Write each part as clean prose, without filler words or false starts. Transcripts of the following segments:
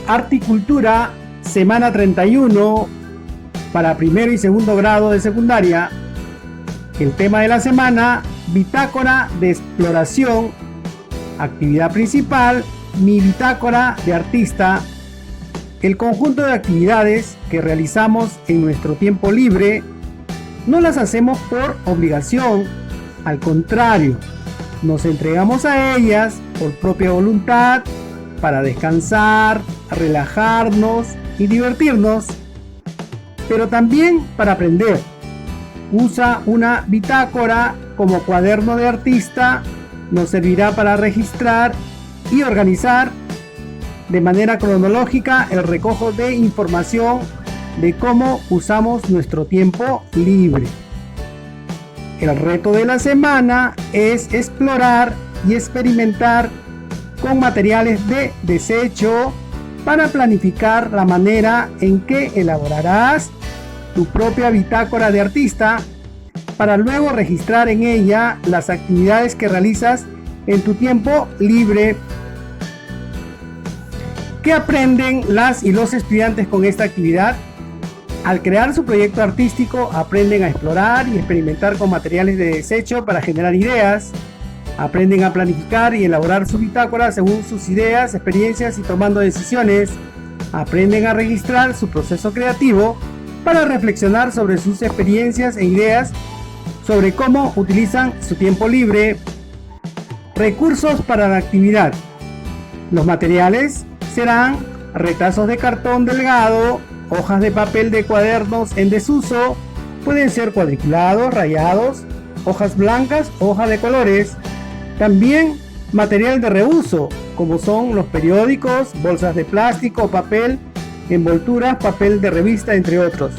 Articultura, semana 31, para primero y segundo grado de secundaria. El tema de la semana: bitácora de exploración. Actividad principal: mi bitácora de artista. El conjunto de actividades que realizamos en nuestro tiempo libre no las hacemos por obligación, al contrario, nos entregamos a ellas por propia voluntad para descansar, relajarnos y divertirnos, pero también para aprender. Usa una bitácora como cuaderno de artista, nos servirá para registrar y organizar de manera cronológica el recojo de información de cómo usamos nuestro tiempo libre. El reto de la semana es explorar y experimentar con materiales de desecho para planificar la manera en que elaborarás tu propia bitácora de artista, para luego registrar en ella las actividades que realizas en tu tiempo libre. ¿Qué aprenden las y los estudiantes con esta actividad? Al crear su proyecto artístico, aprenden a explorar y experimentar con materiales de desecho para generar ideas. Aprenden a planificar y elaborar su bitácora según sus ideas, experiencias y tomando decisiones. Aprenden a registrar su proceso creativo para reflexionar sobre sus experiencias e ideas sobre cómo utilizan su tiempo libre. Recursos para la actividad. Los materiales serán retazos de cartón delgado, hojas de papel de cuadernos en desuso, pueden ser cuadriculados, rayados, hojas blancas, hojas de colores. También material de reuso, como son los periódicos, bolsas de plástico o papel, envolturas, papel de revista, entre otros.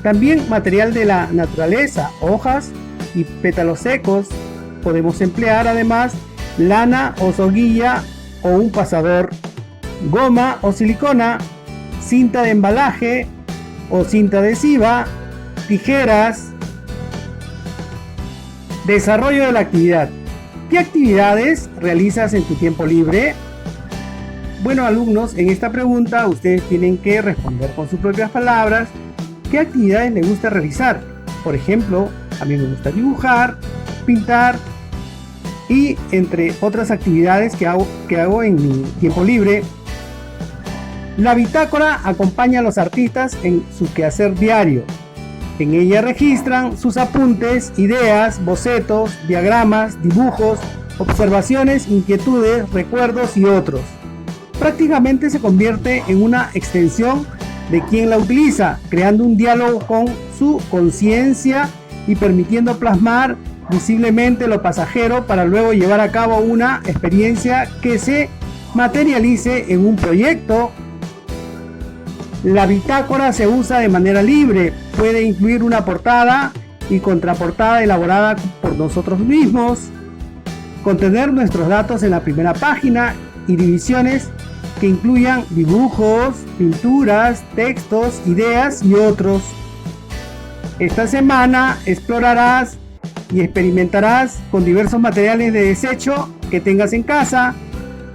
También material de la naturaleza, hojas y pétalos secos. Podemos emplear además lana o soguilla o un pasador, goma o silicona, cinta de embalaje o cinta adhesiva, tijeras. Desarrollo de la actividad. ¿Qué actividades realizas en tu tiempo libre? Bueno, alumnos, en esta pregunta ustedes tienen que responder con sus propias palabras qué actividades les gusta realizar. Por ejemplo, a mí me gusta dibujar, pintar y entre otras actividades que hago en mi tiempo libre. La bitácora acompaña a los artistas en su quehacer diario. En ella registran sus apuntes, ideas, bocetos, diagramas, dibujos, observaciones, inquietudes, recuerdos y otros. Prácticamente se convierte en una extensión de quien la utiliza, creando un diálogo con su conciencia y permitiendo plasmar visiblemente lo pasajero para luego llevar a cabo una experiencia que se materialice en un proyecto. La bitácora se usa de manera libre, puede incluir una portada y contraportada elaborada por nosotros mismos, contener nuestros datos en la primera página y divisiones que incluyan dibujos, pinturas, textos, ideas y otros. Esta semana explorarás y experimentarás con diversos materiales de desecho que tengas en casa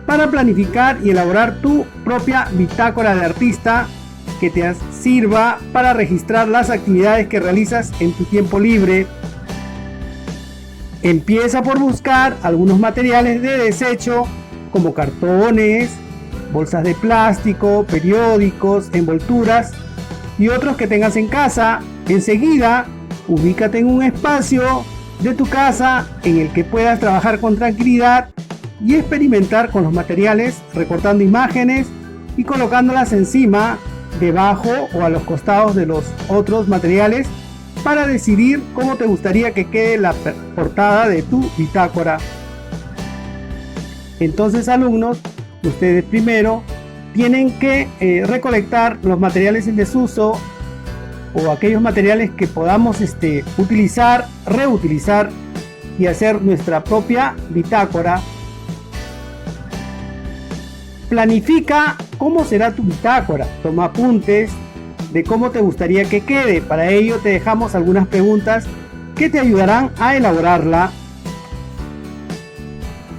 para planificar y elaborar tu propia bitácora de artista que te sirva para registrar las actividades que realizas en tu tiempo libre. Empieza por buscar algunos materiales de desecho como cartones, bolsas de plástico, periódicos, envolturas y otros que tengas en casa. Enseguida, ubícate en un espacio de tu casa en el que puedas trabajar con tranquilidad y experimentar con los materiales, recortando imágenes y colocándolas encima, debajo o a los costados de los otros materiales para decidir cómo te gustaría que quede la portada de tu bitácora. Entonces, alumnos, ustedes primero tienen que recolectar los materiales en desuso o aquellos materiales que podamos utilizar, reutilizar y hacer nuestra propia bitácora. Planifica cómo será tu bitácora, toma apuntes de cómo te gustaría que quede. Para ello te dejamos algunas preguntas que te ayudarán a elaborarla.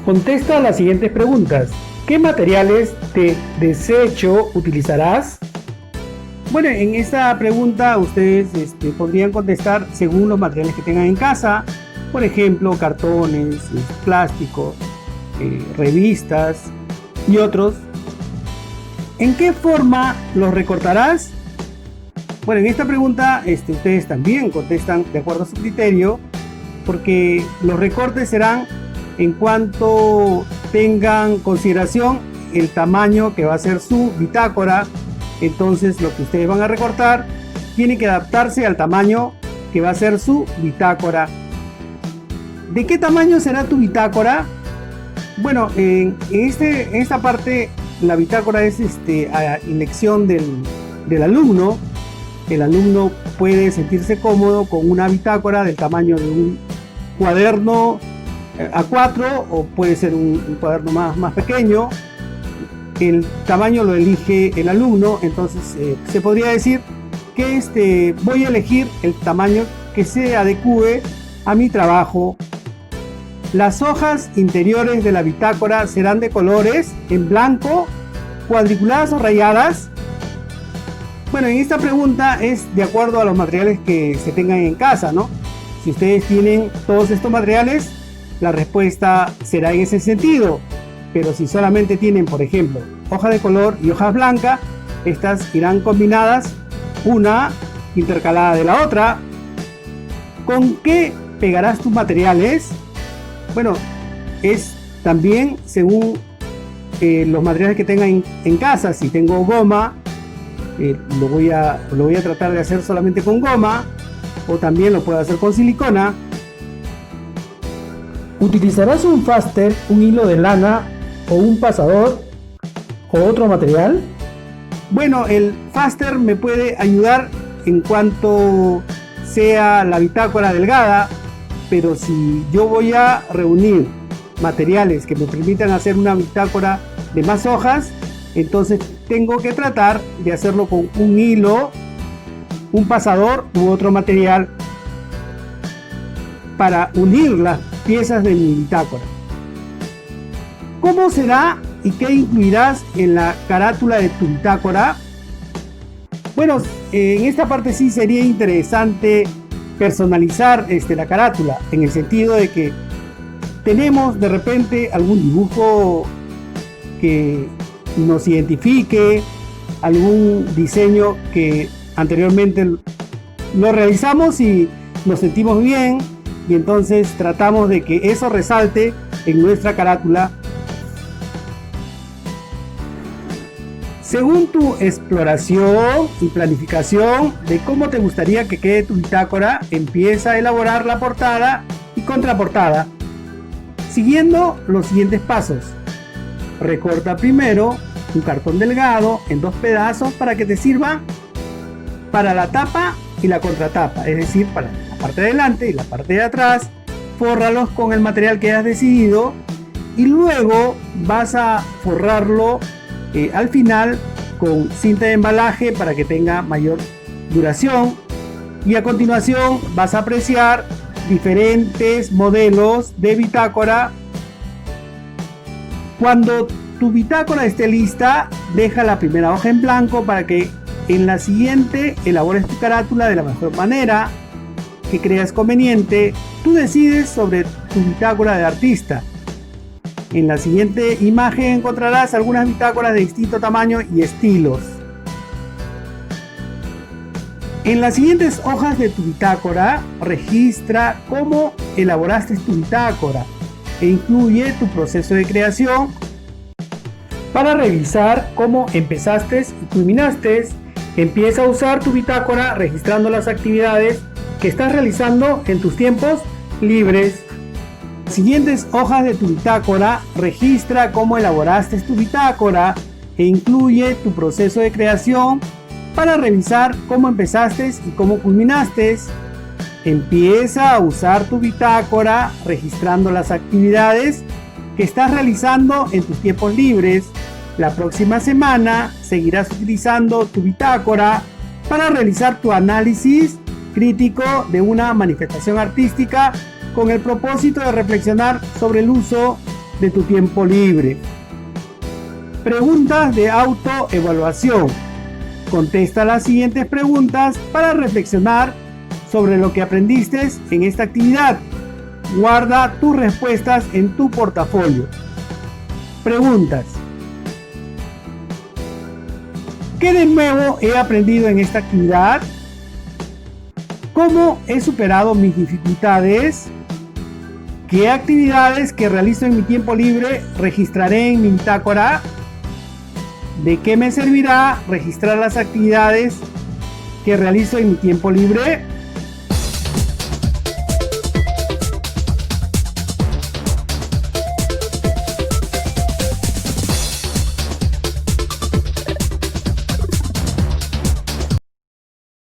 Contesta las siguientes preguntas. ¿Qué materiales de desecho utilizarás? Bueno, en esta pregunta ustedes podrían contestar según los materiales que tengan en casa, por ejemplo, cartones, plásticos, revistas y otros. ¿En qué forma los recortarás? Bueno, en esta pregunta ustedes también contestan de acuerdo a su criterio, porque los recortes serán en cuanto tengan consideración el tamaño que va a ser su bitácora. Entonces lo que ustedes van a recortar tiene que adaptarse al tamaño que va a ser su bitácora. ¿De qué tamaño será tu bitácora? Bueno, en esta parte la bitácora es a elección del alumno. El alumno puede sentirse cómodo con una bitácora del tamaño de un cuaderno A4 o puede ser un cuaderno más pequeño. El tamaño lo elige el alumno, entonces se podría decir que voy a elegir el tamaño que se adecue a mi trabajo. Las hojas interiores de la bitácora serán de colores en blanco, cuadriculadas o rayadas. Bueno, en esta pregunta es de acuerdo a los materiales que se tengan en casa, ¿no? Si ustedes tienen todos estos materiales, la respuesta será en ese sentido. Pero si solamente tienen, por ejemplo, hoja de color y hojas blancas, estas irán combinadas, una intercalada de la otra. ¿Con qué pegarás tus materiales? Bueno, es también según los materiales que tengan en casa. Si tengo goma, lo voy a tratar de hacer solamente con goma, o también lo puedo hacer con silicona. ¿Utilizarás un faster, un hilo de lana o un pasador o otro material? Bueno, el faster me puede ayudar en cuanto sea la bitácora delgada, pero si yo voy a reunir materiales que me permitan hacer una bitácora de más hojas, entonces tengo que tratar de hacerlo con un hilo, un pasador u otro material para unir las piezas de mi bitácora. ¿Cómo será y qué incluirás en la carátula de tu bitácora? Bueno, en esta parte sí sería interesante personalizar la carátula, en el sentido de que tenemos de repente algún dibujo que nos identifique, algún diseño que anteriormente lo realizamos y nos sentimos bien, y entonces tratamos de que eso resalte en nuestra carátula. Según tu exploración y planificación de cómo te gustaría que quede tu bitácora, empieza a elaborar la portada y contraportada, siguiendo los siguientes pasos. Recorta primero un cartón delgado en 2 pedazos para que te sirva para la tapa y la contratapa, es decir, para la parte de delante y la parte de atrás. Fórralos con el material que has decidido y luego vas a forrarlo al final con cinta de embalaje para que tenga mayor duración, y a continuación vas a apreciar diferentes modelos de bitácora. Cuando tu bitácora esté lista, deja la primera hoja en blanco para que en la siguiente elabores tu carátula de la mejor manera que creas conveniente. Tú decides sobre tu bitácora de artista. En la siguiente imagen encontrarás algunas bitácoras de distinto tamaño y estilos. En las siguientes hojas de tu bitácora, registra cómo elaboraste tu bitácora e incluye tu proceso de creación. Para revisar cómo empezaste y culminaste, empieza a usar tu bitácora registrando las actividades que estás realizando en tus tiempos libres. Las siguientes hojas de tu bitácora, registra cómo elaboraste tu bitácora e incluye tu proceso de creación. Para revisar cómo empezaste y cómo culminaste, empieza a usar tu bitácora registrando las actividades que estás realizando en tus tiempos libres. La próxima semana seguirás utilizando tu bitácora para realizar tu análisis crítico de una manifestación artística con el propósito de reflexionar sobre el uso de tu tiempo libre. Preguntas de autoevaluación. Contesta las siguientes preguntas para reflexionar sobre lo que aprendiste en esta actividad. Guarda tus respuestas en tu portafolio. Preguntas. ¿Qué de nuevo he aprendido en esta actividad? ¿Cómo he superado mis dificultades? ¿Qué actividades que realizo en mi tiempo libre registraré en mi bitácora? ¿De qué me servirá registrar las actividades que realizo en mi tiempo libre?